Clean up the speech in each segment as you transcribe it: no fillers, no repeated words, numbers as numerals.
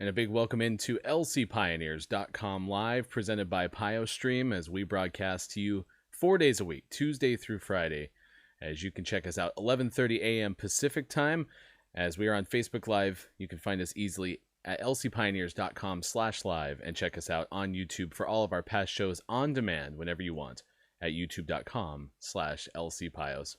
And a big welcome into lcpioneers.com live, presented by PioStream, as we broadcast to you 4 days a week, Tuesday through Friday. As you can check us out 11:30 a.m. Pacific time. As we are on Facebook Live, you can find us easily at lcpioneers.com/live and check us out on YouTube for all of our past shows on demand whenever you want at youtube.com/lcpios.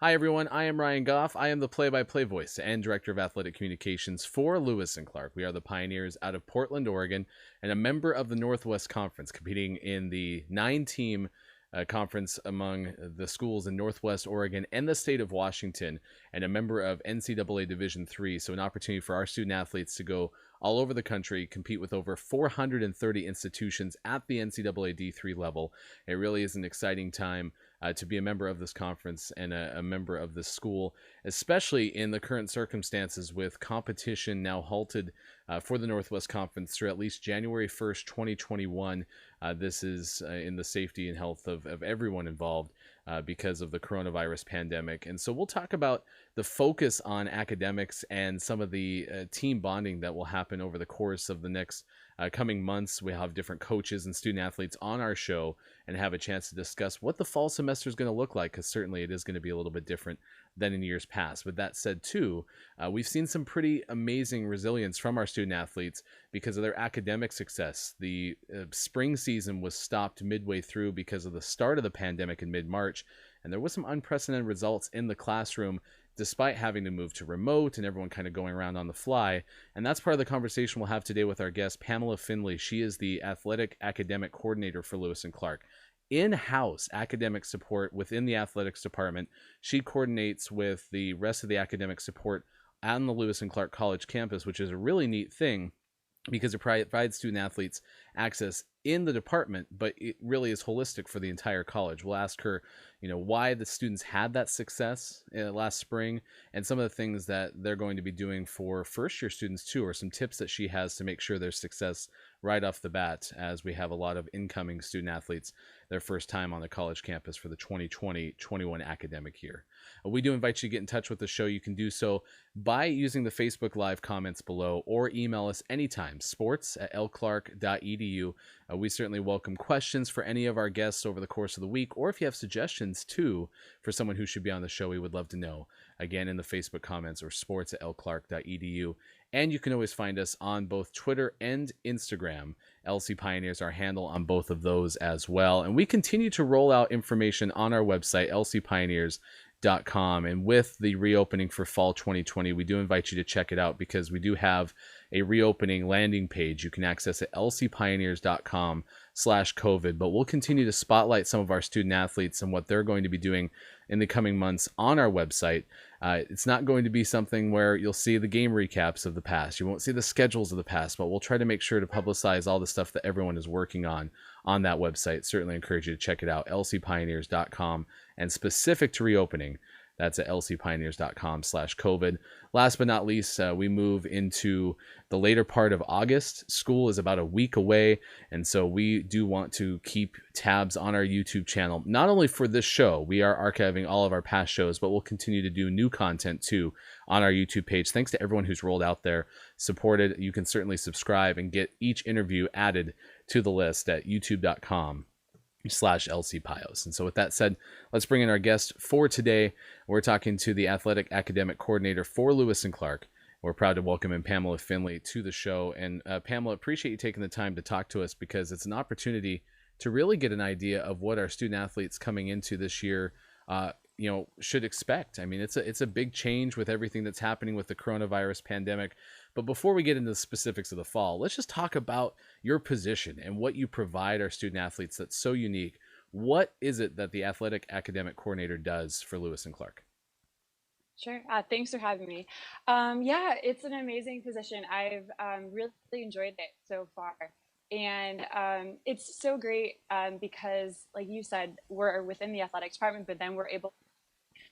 Hi, everyone. I am Ryan Goff. I am the play-by-play voice and director of athletic communications for Lewis and Clark. We are the Pioneers out of Portland, Oregon, and a member of the Northwest Conference, competing in the 9-team conference among the schools in Northwest Oregon and the state of Washington, and a member of NCAA Division III. So an opportunity for our student athletes to go all over the country, compete with over 430 institutions at the NCAA D3 level. It really is an exciting time to be a member of this conference and a member of this school, especially in the current circumstances with competition now halted for the Northwest Conference through at least January 1st, 2021. This is in the safety and health of everyone involved because of the coronavirus pandemic. And so we'll talk about the focus on academics and some of the team bonding that will happen over the course of the next coming months. We have different coaches and student athletes on our show and have a chance to discuss what the fall semester is going to look like, because certainly it is going to be a little bit different than in years past. With that said, too, we've seen some pretty amazing resilience from our student athletes because of their academic success. The spring season was stopped midway through because of the start of the pandemic in mid-March, and there was some unprecedented results in the classroom despite having to move to remote and everyone kind of going around on the fly. And that's part of the conversation we'll have today with our guest, Pamela Findlay. She is the athletic academic coordinator for Lewis and Clark. In-house academic support within the athletics department. She coordinates with the rest of the academic support on the Lewis and Clark College campus, which is a really neat thing because it provides student athletes access in the department, but it really is holistic for the entire college. We'll ask her, why the students had that success last spring and some of the things that they're going to be doing for first year students too, or some tips that she has to make sure there's success right off the bat, as we have a lot of incoming student athletes their first time on the college campus for the 2020-21 academic year. We do invite you to get in touch with the show. You can do so by using the Facebook Live comments below or email us anytime, sports@lclark.edu. We certainly welcome questions for any of our guests over the course of the week, or if you have suggestions too for someone who should be on the show, we would love to know. Again, in the Facebook comments or sports@lclark.edu. And you can always find us on both Twitter and Instagram. LC Pioneers, our handle on both of those as well. And we continue to roll out information on our website, lcpioneers.com. And with the reopening for fall 2020, we do invite you to check it out because we do have a reopening landing page. You can access it at lcpioneers.com/COVID. But we'll continue to spotlight some of our student athletes and what they're going to be doing in the coming months on our website. It's not going to be something where you'll see the game recaps of the past. You won't see the schedules of the past, but we'll try to make sure to publicize all the stuff that everyone is working on that website. Certainly encourage you to check it out, lcpioneers.com, and specific to reopening, that's at lcpioneers.com/COVID. Last but not least, we move into the later part of August. School is about a week away, and so we do want to keep tabs on our YouTube channel, not only for this show. We are archiving all of our past shows, but we'll continue to do new content too on our YouTube page. Thanks to everyone who's rolled out there, supported. You can certainly subscribe and get each interview added to the list at youtube.com/LCPios. And so with that said, let's bring in our guest for today. We're talking to the athletic academic coordinator for Lewis and Clark. We're proud to welcome in Pamela Findlay to the show. And Pamela, appreciate you taking the time to talk to us because it's an opportunity to really get an idea of what our student athletes coming into this year should expect. I mean, it's a big change with everything that's happening with the coronavirus pandemic. But before we get into the specifics of the fall, let's just talk about your position and what you provide our student athletes that's so unique. What is it that the athletic academic coordinator does for Lewis and Clark? Sure. Thanks for having me. It's an amazing position. I've really enjoyed it so far. And it's so great because, like you said, we're within the athletic department, but then we're able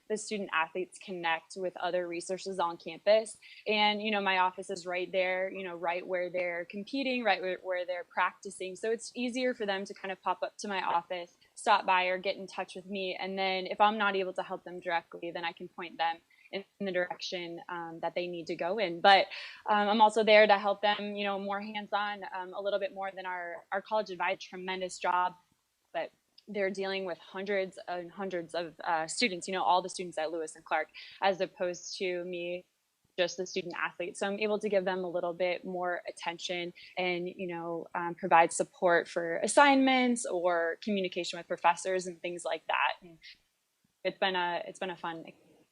the student athletes connect with other resources on campus. And, my office is right there, right where they're competing, right where they're practicing. So it's easier for them to kind of pop up to my office, stop by or get in touch with me. And then if I'm not able to help them directly, then I can point them in the direction that they need to go in. But I'm also there to help them, more hands-on, a little bit more than our college advisor. Tremendous job, but they're dealing with hundreds and hundreds of students, all the students at Lewis and Clark, as opposed to me, just the student athlete. So I'm able to give them a little bit more attention and, provide support for assignments or communication with professors and things like that. And it's been a fun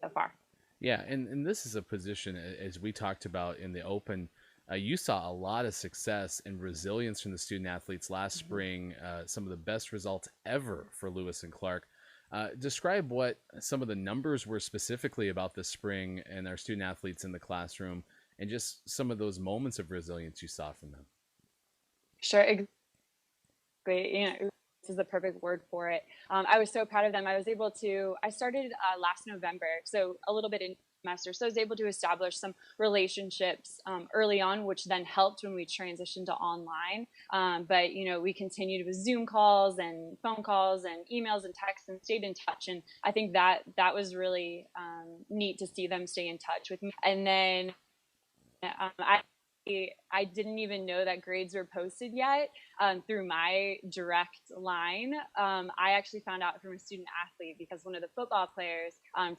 so far. Yeah, and this is a position, as we talked about in the open. You saw a lot of success and resilience from the student athletes last spring. Some of the best results ever for Lewis and Clark. Describe what some of the numbers were specifically about this spring and our student athletes in the classroom, and just some of those moments of resilience you saw from them. Sure, exactly. This is the perfect word for it. I was so proud of them. I started last November, so a little bit in semester. So I was able to establish some relationships early on, which then helped when we transitioned to online. But we continued with Zoom calls and phone calls and emails and texts and stayed in touch. And I think that was really neat to see them stay in touch with me. And then I didn't even know that grades were posted yet through my direct line. I actually found out from a student athlete because one of the football players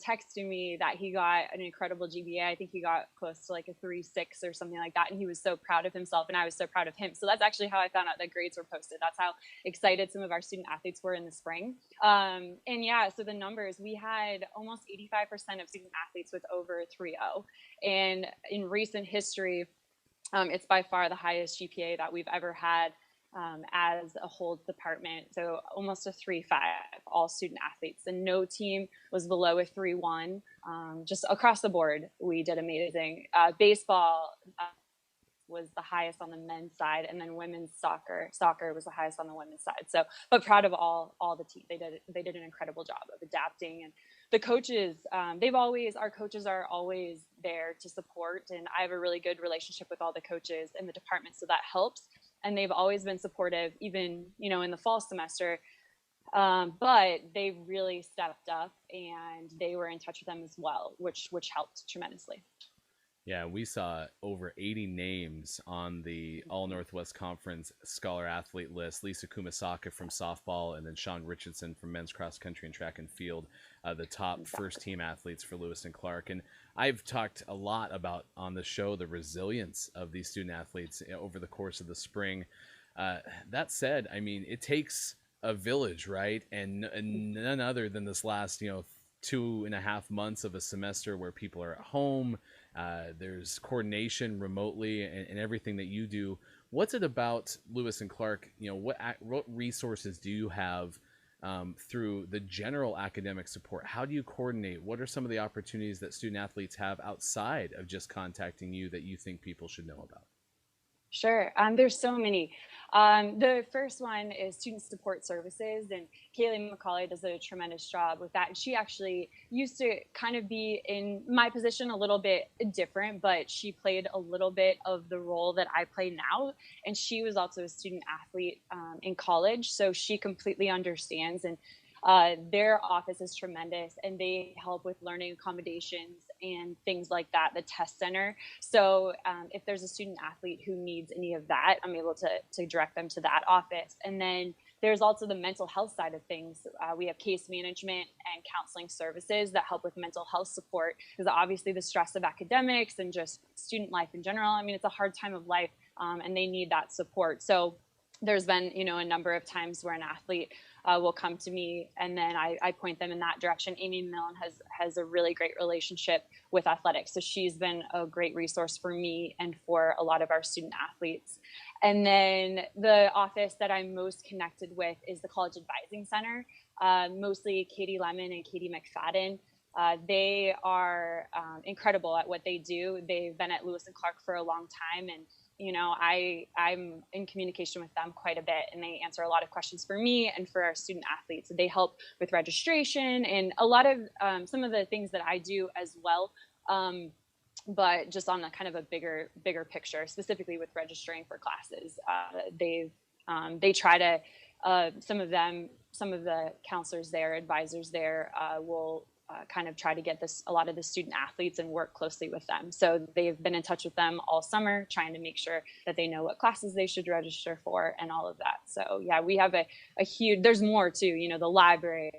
texted me that he got an incredible GPA. I think he got close to like a 3.6 or something like that. And he was so proud of himself and I was so proud of him. So that's actually how I found out that grades were posted. That's how excited some of our student athletes were in the spring. And yeah, so the numbers, we had almost 85% of student athletes with over 3.0. And in recent history, it's by far the highest GPA that we've ever had as a whole department. So almost a 3.5, all student athletes, and no team was below a 3.1. Just across the board, we did amazing. Baseball was the highest on the men's side, and then women's soccer was the highest on the women's side. So, but proud of all the team. They did an incredible job of adapting. And the coaches, our coaches are always there to support, and I have a really good relationship with all the coaches in the department, so that helps. And they've always been supportive, even in the fall semester. But they really stepped up, and they were in touch with them as well, which helped tremendously. Yeah, we saw over 80 names on the All Northwest Conference Scholar Athlete list. Lisa Kumasaka from softball, and then Sean Richardson from men's cross country and track and field, the top first team athletes for Lewis and Clark. And I've talked a lot about on the show the resilience of these student athletes over the course of the spring. That said, I mean, it takes a village, right? And none other than this last, 2.5 months of a semester where people are at home. There's coordination remotely and everything that you do. What's it about Lewis and Clark? What resources do you have through the general academic support? How do you coordinate? What are some of the opportunities that student athletes have outside of just contacting you that you think people should know about? Sure. There's so many. The first one is student support services, and Kaylee McCauley does a tremendous job with that. And she actually used to kind of be in my position a little bit different, but she played a little bit of the role that I play now. And she was also a student athlete in college, so she completely understands. And their office is tremendous, and they help with learning accommodations and things like that, the test center. So if there's a student athlete who needs any of that, I'm able to direct them to that office. And then there's also the mental health side of things. We have case management and counseling services that help with mental health support, because obviously the stress of academics and just student life in general, I mean, it's a hard time of life, and they need that support. So there's been, a number of times where an athlete will come to me, and then I point them in that direction. Amy Millen has a really great relationship with athletics, so she's been a great resource for me and for a lot of our student athletes. And then the office that I'm most connected with is the College Advising Center, mostly Katie Lemon and Katie McFadden. They are incredible at what they do. They've been at Lewis and Clark for a long time, and I'm in communication with them quite a bit, and they answer a lot of questions for me and for our student athletes. They help with registration and a lot of some of the things that I do as well, but just on a kind of a bigger picture, specifically with registering for classes. They try to some of the counselors there, advisors there, will kind of try to get a lot of the student athletes and work closely with them. So they've been in touch with them all summer, trying to make sure that they know what classes they should register for and all of that. So yeah, we have a huge, there's more too, you know, the library,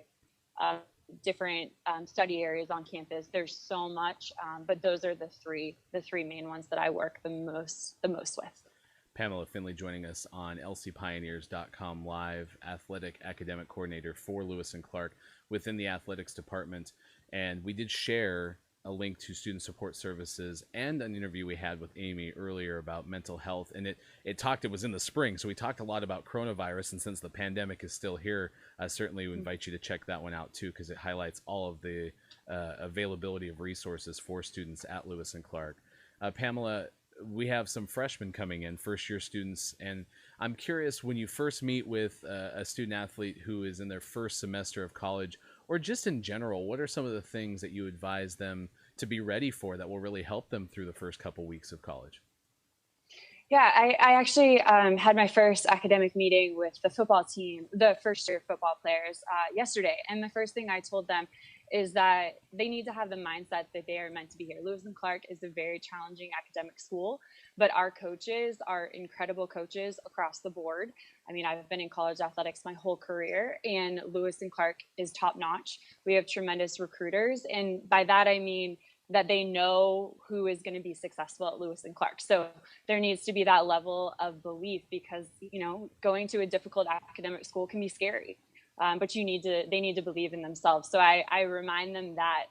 different study areas on campus. There's so much, but those are the three main ones that I work the most with. Pamela Findlay joining us on lcpioneers.com live, athletic academic coordinator for Lewis and Clark within the athletics department. And we did share a link to student support services and an interview we had with Amy earlier about mental health. And it was in the spring, so we talked a lot about coronavirus. And since the pandemic is still here, I certainly would invite you to check that one out too, because it highlights all of the availability of resources for students at Lewis and Clark. Pamela, we have some freshmen coming in, first-year students, and I'm curious, when you first meet with a student athlete who is in their first semester of college, or just in general, what are some of the things that you advise them to be ready for that will really help them through the first couple weeks of college? Yeah, I actually had my first academic meeting with the football team, the first-year football players, yesterday, and the first thing I told them is that they need to have the mindset that they are meant to be here. Lewis and Clark is a very challenging academic school, but our coaches are incredible coaches across the board. I mean, I've been in college athletics my whole career, and Lewis and Clark is top notch. We have tremendous recruiters, and by that I mean that they know who is going to be successful at Lewis and Clark. So there needs to be that level of belief, because, you know, going to a difficult academic school can be scary. But they need to believe in themselves. So I remind them that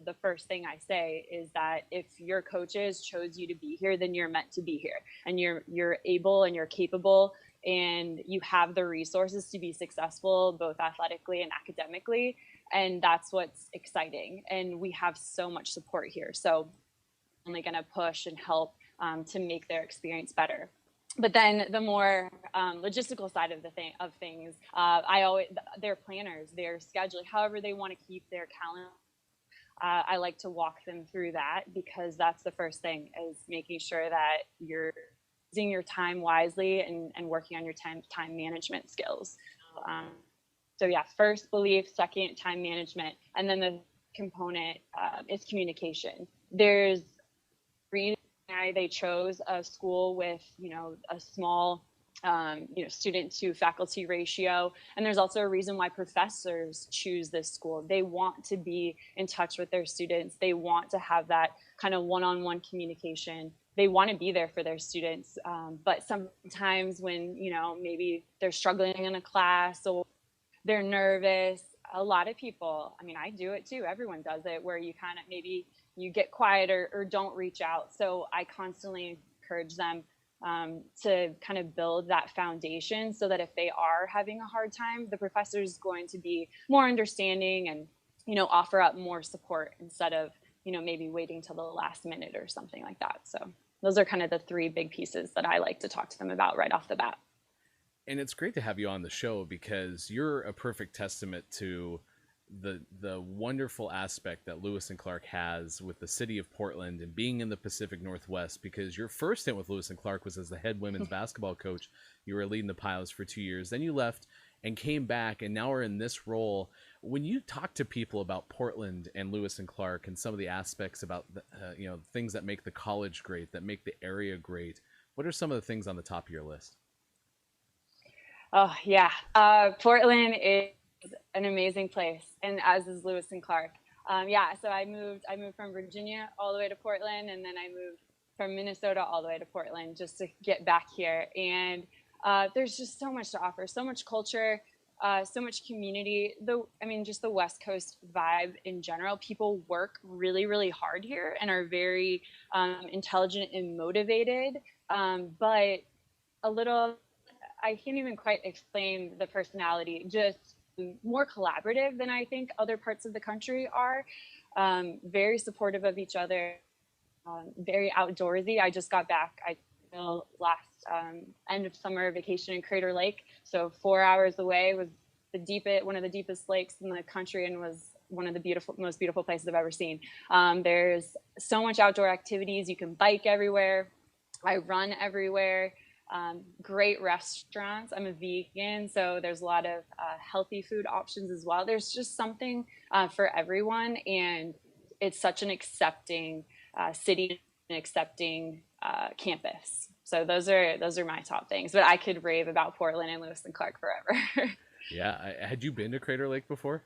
the first thing I say is that if your coaches chose you to be here, then you're meant to be here, and you're able and you're capable, and you have the resources to be successful, both athletically and academically. And that's what's exciting. And we have so much support here. So I'm only going to push and help to make their experience better. But then the more logistical side of things, they're planners, they're scheduling, however they want to keep their calendar. I like to walk them through that, because that's the first thing, is making sure that you're using your time wisely and working on your time management skills. So yeah, first belief, second time management, and then the component is communication. There's reason why they chose a school with, you know, a small student to faculty ratio. And there's also a reason why professors choose this school. They want to be in touch with their students. They want to have that kind of one-on-one communication. They want to be there for their students. But sometimes when, you know, maybe they're struggling in a class or they're nervous, a lot of people, I mean, I do it too. Everyone does it, where you kind of maybe you get quiet or don't reach out. So I constantly encourage them to kind of build that foundation, so that if they are having a hard time, the professor is going to be more understanding and, you know, offer up more support, instead of, you know, maybe waiting till the last minute or something like that. So those are kind of the three big pieces that I like to talk to them about right off the bat. And it's great to have you on the show, because you're a perfect testament to the wonderful aspect that Lewis and Clark has with the city of Portland and being in the Pacific Northwest, because your first stint with Lewis and Clark was as the head women's basketball coach. You were leading the Pios for 2 years. Then you left and came back, and now are in this role. When you talk to people about Portland and Lewis and Clark and some of the aspects about the, things that make the college great, that make the area great, what are some of the things on the top of your list? Oh yeah, Portland is an amazing place, and as is Lewis and Clark. So I moved from Virginia all the way to Portland, and then I moved from Minnesota all the way to Portland just to get back here. And there's just so much to offer, so much culture, so much community. Just the West Coast vibe in general. People work really, really hard here and are very intelligent and motivated, but a little, I can't even quite explain the personality, just more collaborative than I think other parts of the country are. Very supportive of each other, very outdoorsy. I just got back, last end of summer vacation in Crater Lake. So 4 hours away, was one of the deepest lakes in the country, and was one of the most beautiful places I've ever seen. There's so much outdoor activities. You can bike everywhere. I run everywhere. great restaurants. I'm a vegan, so there's a lot of healthy food options as well. There's just something for everyone, and it's such an accepting city, and accepting campus. So those are my top things. But I could rave about Portland and Lewis and Clark forever. Yeah, had you been to Crater Lake before?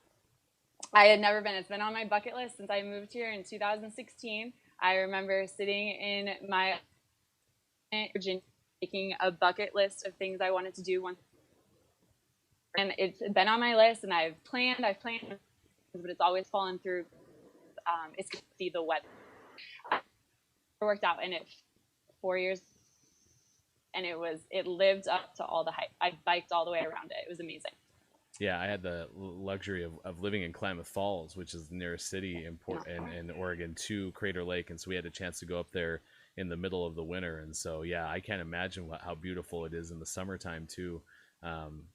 I had never been. It's been on my bucket list since I moved here in 2016. I remember sitting in my Virginia making a bucket list of things I wanted to do once, and it's been on my list, and I've planned, but it's always fallen through. It's to see the weather. It worked out, and it 4 years, and it lived up to all the hype. I biked all the way around it. It was amazing. Yeah, I had the luxury of living in Klamath Falls, which is the nearest city in Oregon to Crater Lake, and so we had a chance to go up there in the middle of the winter. And so, yeah, I can't imagine how beautiful it is in the summertime too.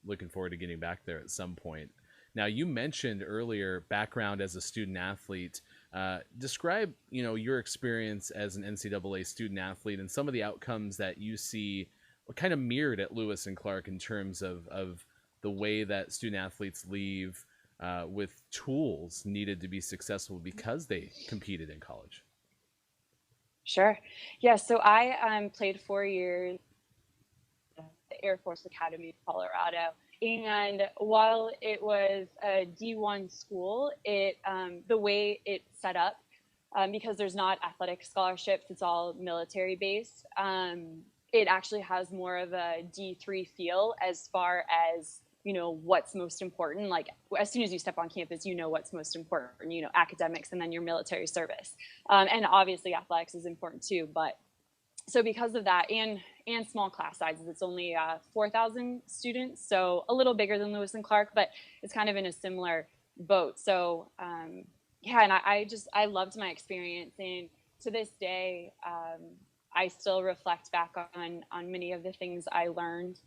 Looking forward to getting back there at some point. Now, you mentioned earlier background as a student athlete. Describe, your experience as an NCAA student athlete and some of the outcomes that you see kind of mirrored at Lewis and Clark in terms of the way that student athletes leave with tools needed to be successful because they competed in college. Sure. Yeah. So I played 4 years at the Air Force Academy of Colorado. And while it was a D1 school, the way it's set up, because there's not athletic scholarships, it's all military based. It actually has more of a D3 feel as far as what's most important. Like as soon as you step on campus, what's most important. Academics, and then your military service, and obviously athletics is important too. But so because of that, and small class sizes, it's only 4,000 students, so a little bigger than Lewis and Clark, but it's kind of in a similar boat. So yeah, and I loved my experience, and to this day, I still reflect back on many of the things I learned,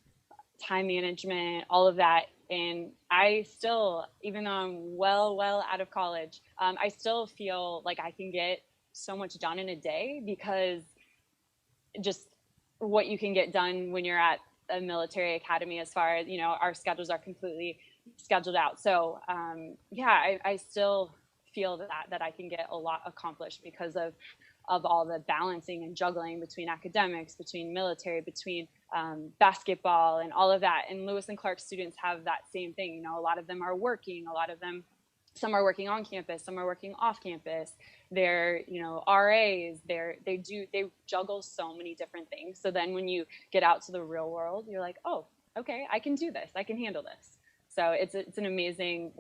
time management, all of that. And I still, even though I'm well out of college, I still feel like I can get so much done in a day, because just what you can get done when you're at a military academy, as far as our schedules are completely scheduled out. So yeah, I still feel that I can get a lot accomplished because of all the balancing and juggling between academics, between military, between basketball, and all of that. And Lewis and Clark students have that same thing. A lot of them are working, some are working on campus, some are working off campus. They're, RAs, they juggle so many different things. So then when you get out to the real world, you're like, oh, okay, I can do this. I can handle this. So it's an amazing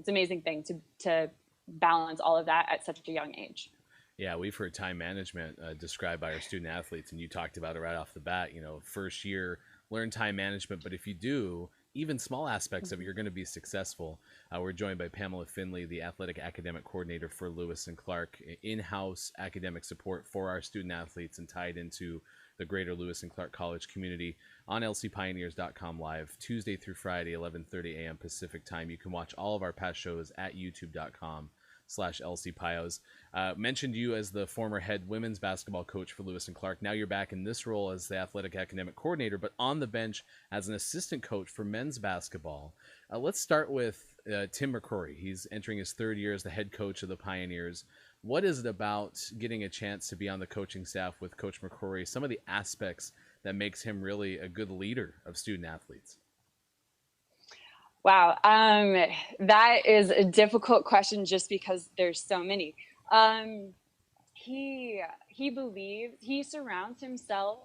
thing to balance all of that at such a young age. Yeah, we've heard time management described by our student athletes, and you talked about it right off the bat. First year, learn time management, but if you do, even small aspects of it, you're going to be successful. We're joined by Pamela Findlay, the athletic academic coordinator for Lewis and Clark, in-house academic support for our student athletes and tied into the greater Lewis and Clark College community on lcpioneers.com live Tuesday through Friday, 11:30 a.m. Pacific time. You can watch all of our past shows at youtube.com/lcpios. Mentioned you as the former head women's basketball coach for Lewis and Clark. Now you're back in this role as the athletic academic coordinator, but on the bench as an assistant coach for men's basketball. Let's start with Tim McCrory. He's entering his third year as the head coach of the Pioneers. What is it about getting a chance to be on the coaching staff with Coach McCrory? Some of the aspects that makes him really a good leader of student athletes. Wow, that is a difficult question just because there's so many. He surrounds himself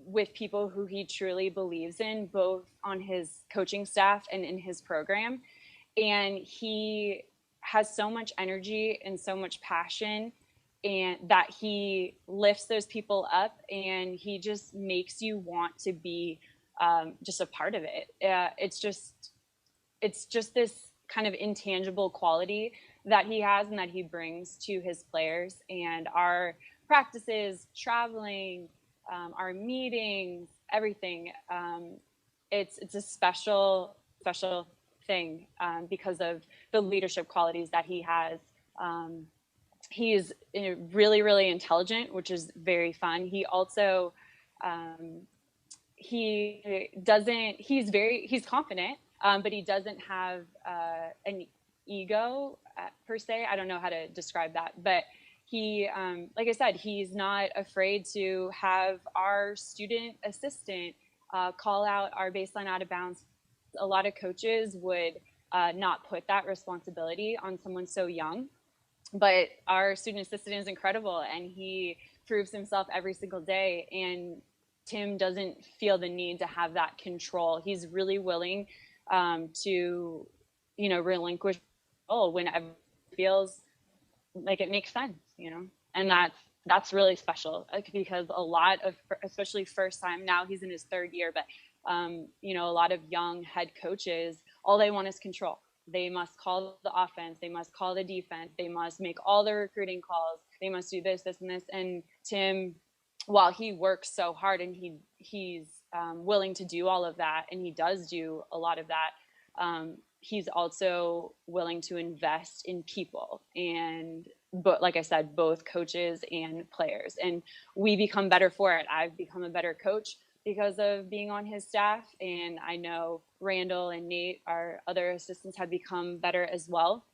with people who he truly believes in, both on his coaching staff and in his program. And he has so much energy and so much passion, and that he lifts those people up, and he just makes you want to be just a part of it. It's just this kind of intangible quality that he has and that he brings to his players. And our practices, traveling, our meetings, everything. It's a special thing because of the leadership qualities that he has. He is really, really intelligent, which is very fun. He also he's confident, but he doesn't have an ego per se. I don't know how to describe that, but he, like I said, he's not afraid to have our student assistant call out our baseline out of bounds. A lot of coaches would not put that responsibility on someone so young, but our student assistant is incredible, and he proves himself every single day. And Tim doesn't feel the need to have that control. He's really willing to, relinquish control whenever it feels like it makes sense, and that's really special, because a lot of, especially first time, now he's in his third year, but a lot of young head coaches, all they want is control. They must call the offense, they must call the defense, they must make all the recruiting calls, they must do this and this. And Tim, while he works so hard, and he's willing to do all of that, and he does do a lot of that, he's also willing to invest in people, and but like I said, both coaches and players, and we become better for it. I've become a better coach because of being on his staff, and I know Randall and Nate, our other assistants, have become better as well,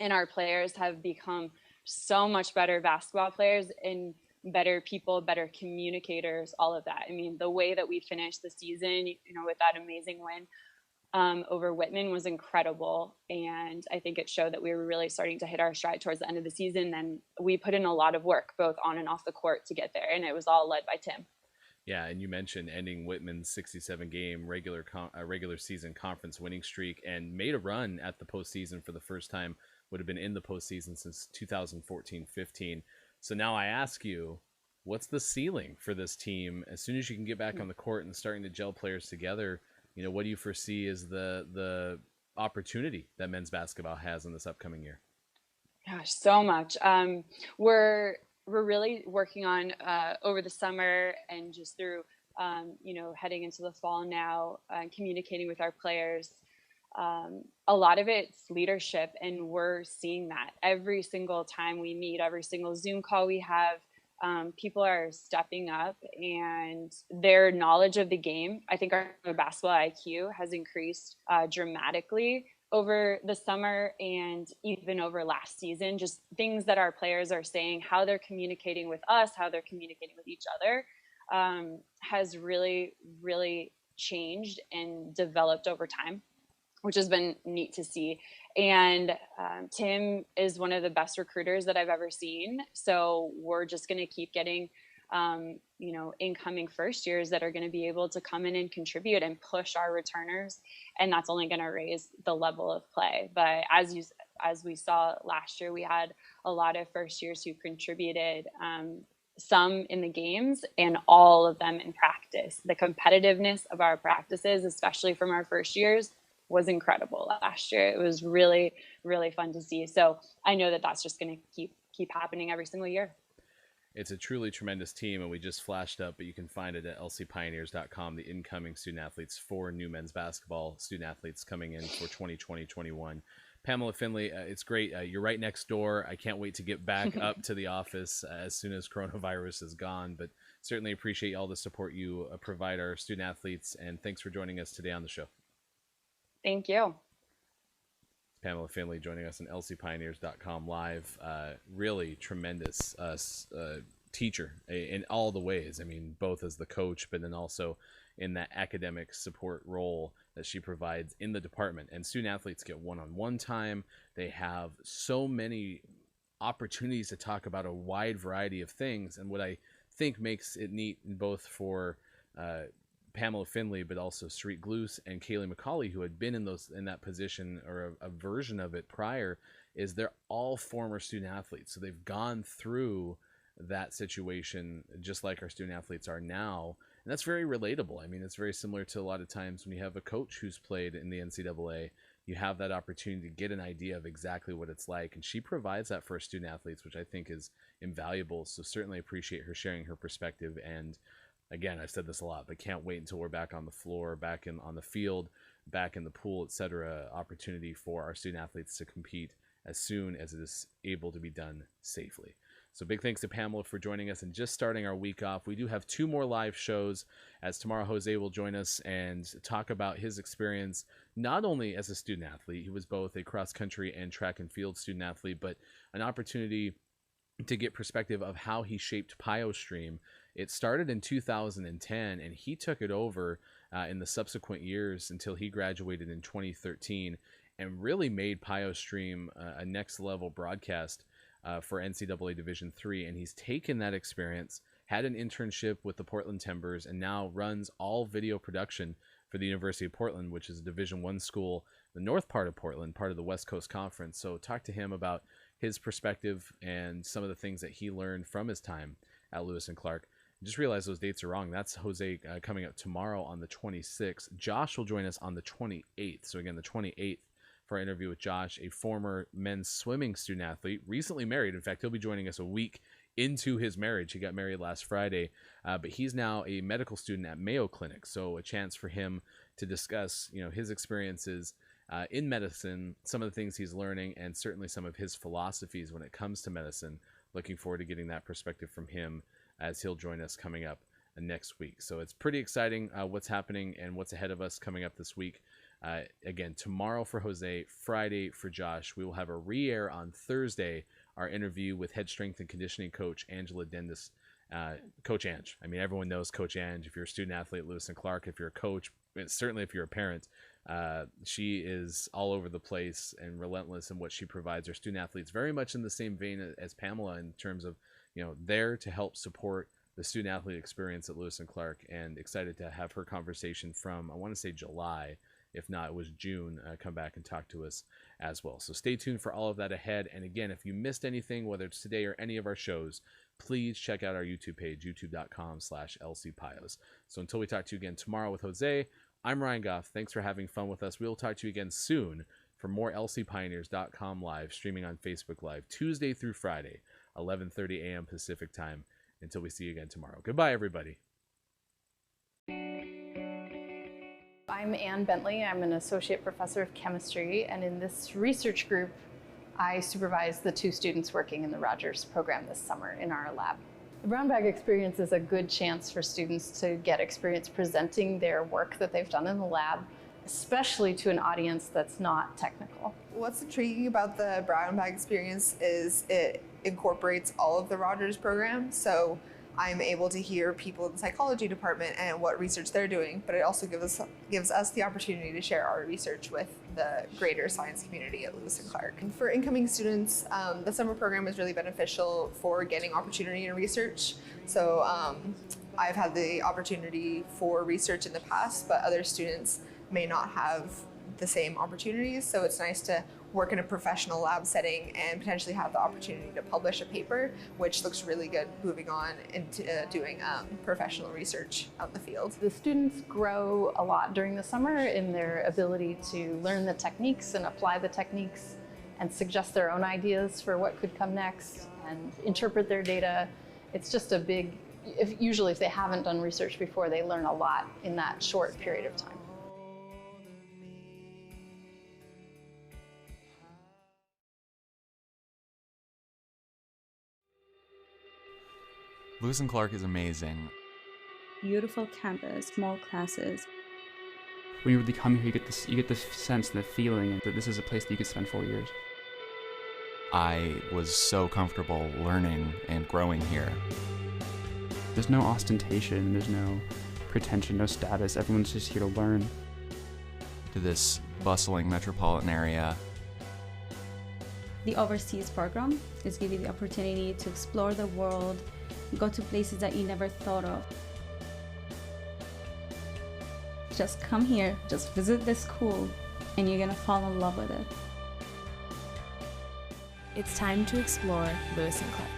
and our players have become so much better basketball players and better people, better communicators, all of that. I mean, the way that we finished the season, with that amazing win over Whitman was incredible. And I think it showed that we were really starting to hit our stride towards the end of the season. And we put in a lot of work, both on and off the court, to get there. And it was all led by Tim. Yeah, and you mentioned ending Whitman's 67-game regular season conference winning streak, and made a run at the postseason for the first time. Would have been in the postseason since 2014-15. So now I ask you, what's the ceiling for this team as soon as you can get back on the court and starting to gel players together? What do you foresee as the opportunity that men's basketball has in this upcoming year? Gosh, so much. We're really working on over the summer, and just through heading into the fall now, communicating with our players. A lot of it's leadership, and we're seeing that every single time we meet, every single Zoom call we have. People are stepping up, and their knowledge of the game. I think our basketball IQ has increased dramatically over the summer, and even over last season. Just things that our players are saying, how they're communicating with us, how they're communicating with each other, has really, really changed and developed over time, which has been neat to see. And Tim is one of the best recruiters that I've ever seen. So we're just going to keep getting, incoming first years that are going to be able to come in and contribute and push our returners. And that's only going to raise the level of play. But as we saw last year, we had a lot of first years who contributed, some in the games and all of them in practice. The competitiveness of our practices, especially from our first years, was incredible last year. It was really, really fun to see. So I know that that's just going to keep happening every single year. It's a truly tremendous team, and we just flashed up, but you can find it at lcpioneers.com, the incoming student athletes for new men's basketball student athletes coming in for 2020-21. Pamela Findlay, it's great. You're right next door. I can't wait to get back up to the office as soon as coronavirus is gone, but certainly appreciate all the support you provide our student athletes, and thanks for joining us today on the show. Thank you. Pamela Findlay joining us on lcpioneers.com live. Really tremendous teacher in all the ways. I mean, both as the coach, but then also in that academic support role that she provides in the department. And student athletes get one-on-one time. They have so many opportunities to talk about a wide variety of things. And what I think makes it neat both for Pamela Findlay, but also Sarit Gloos and Kaylee McCauley, who had been in that position or a version of it prior, is they're all former student athletes. So they've gone through that situation just like our student athletes are now. And that's very relatable. I mean, it's very similar to a lot of times when you have a coach who's played in the NCAA, you have that opportunity to get an idea of exactly what it's like. And she provides that for student athletes, which I think is invaluable. So certainly appreciate her sharing her perspective. And again, I've said this a lot, but can't wait until we're back on the floor, back on the field, back in the pool, etc. Opportunity for our student athletes to compete as soon as it is able to be done safely. So big thanks to Pamela for joining us and just starting our week off. We do have 2 more live shows, as tomorrow Jose will join us and talk about his experience, not only as a student athlete, he was both a cross country and track and field student athlete, but an opportunity to get perspective of how he shaped PioStream. It started in 2010, and he took it over in the subsequent years until he graduated in 2013, and really made PioStream a next level broadcast for NCAA Division III. And he's taken that experience, had an internship with the Portland Timbers, and now runs all video production for the University of Portland, which is a Division I school, the north part of Portland, part of the West Coast Conference. So talk to him about his perspective and some of the things that he learned from his time at Lewis and Clark. Just realized those dates are wrong. That's Jose coming up tomorrow on the 26th. Josh will join us on the 28th. So again, the 28th for our interview with Josh, a former men's swimming student athlete, recently married. In fact, he'll be joining us a week into his marriage. He got married last Friday, but he's now a medical student at Mayo Clinic. So a chance for him to discuss, his experiences in medicine, some of the things he's learning, and certainly some of his philosophies when it comes to medicine. Looking forward to getting that perspective from him as he'll join us coming up next week. So it's pretty exciting what's happening and what's ahead of us coming up this week. Again, tomorrow for Jose, Friday for Josh. We will have a re-air on Thursday, our interview with head strength and conditioning coach Angela Dendis. Coach Ange. I mean, everyone knows Coach Ange. If you're a student athlete at Lewis and Clark, if you're a coach, certainly if you're a parent, she is all over the place and relentless in what she provides her student athletes, very much in the same vein as Pamela in terms of, there to help support the student athlete experience at Lewis and Clark. And excited to have her conversation from, I want to say July, if not, it was June, come back and talk to us as well. So stay tuned for all of that ahead. And again, if you missed anything, whether it's today or any of our shows, please check out our YouTube page, youtube.com/LCPios. So until we talk to you again tomorrow with Jose, I'm Ryan Goff. Thanks for having fun with us. We will talk to you again soon for more LCPioneers.com live, streaming on Facebook Live, Tuesday through Friday, 11:30 a.m. Pacific time. Until we see you again tomorrow. Goodbye, everybody. I'm Ann Bentley. I'm an associate professor of chemistry, and in this research group, I supervise the 2 students working in the Rogers program this summer in our lab. The brown bag experience is a good chance for students to get experience presenting their work that they've done in the lab, especially to an audience that's not technical. What's intriguing about the brown bag experience is it incorporates all of the Rogers program. So I'm able to hear people in the psychology department and what research they're doing, but it also gives us the opportunity to share our research with the greater science community at Lewis and Clark. And for incoming students, the summer program is really beneficial for getting opportunity in research. So I've had the opportunity for research in the past, but other students may not have the same opportunities. So it's nice to work in a professional lab setting and potentially have the opportunity to publish a paper, which looks really good moving on into doing professional research out in the field. The students grow a lot during the summer in their ability to learn the techniques and apply the techniques and suggest their own ideas for what could come next and interpret their data. It's just a big, usually if they haven't done research before, they learn a lot in that short period of time. Lewis and Clark is amazing. Beautiful campus, small classes. When you really come here, you get this sense and the feeling that this is a place that you could spend 4 years. I was so comfortable learning and growing here. There's no ostentation, there's no pretension, no status. Everyone's just here to learn. To this bustling metropolitan area. The overseas program is giving you the opportunity to explore the world, go to places that you never thought of. Just come here, just visit the school, and you're gonna fall in love with it. It's time to explore Lewis and Clark.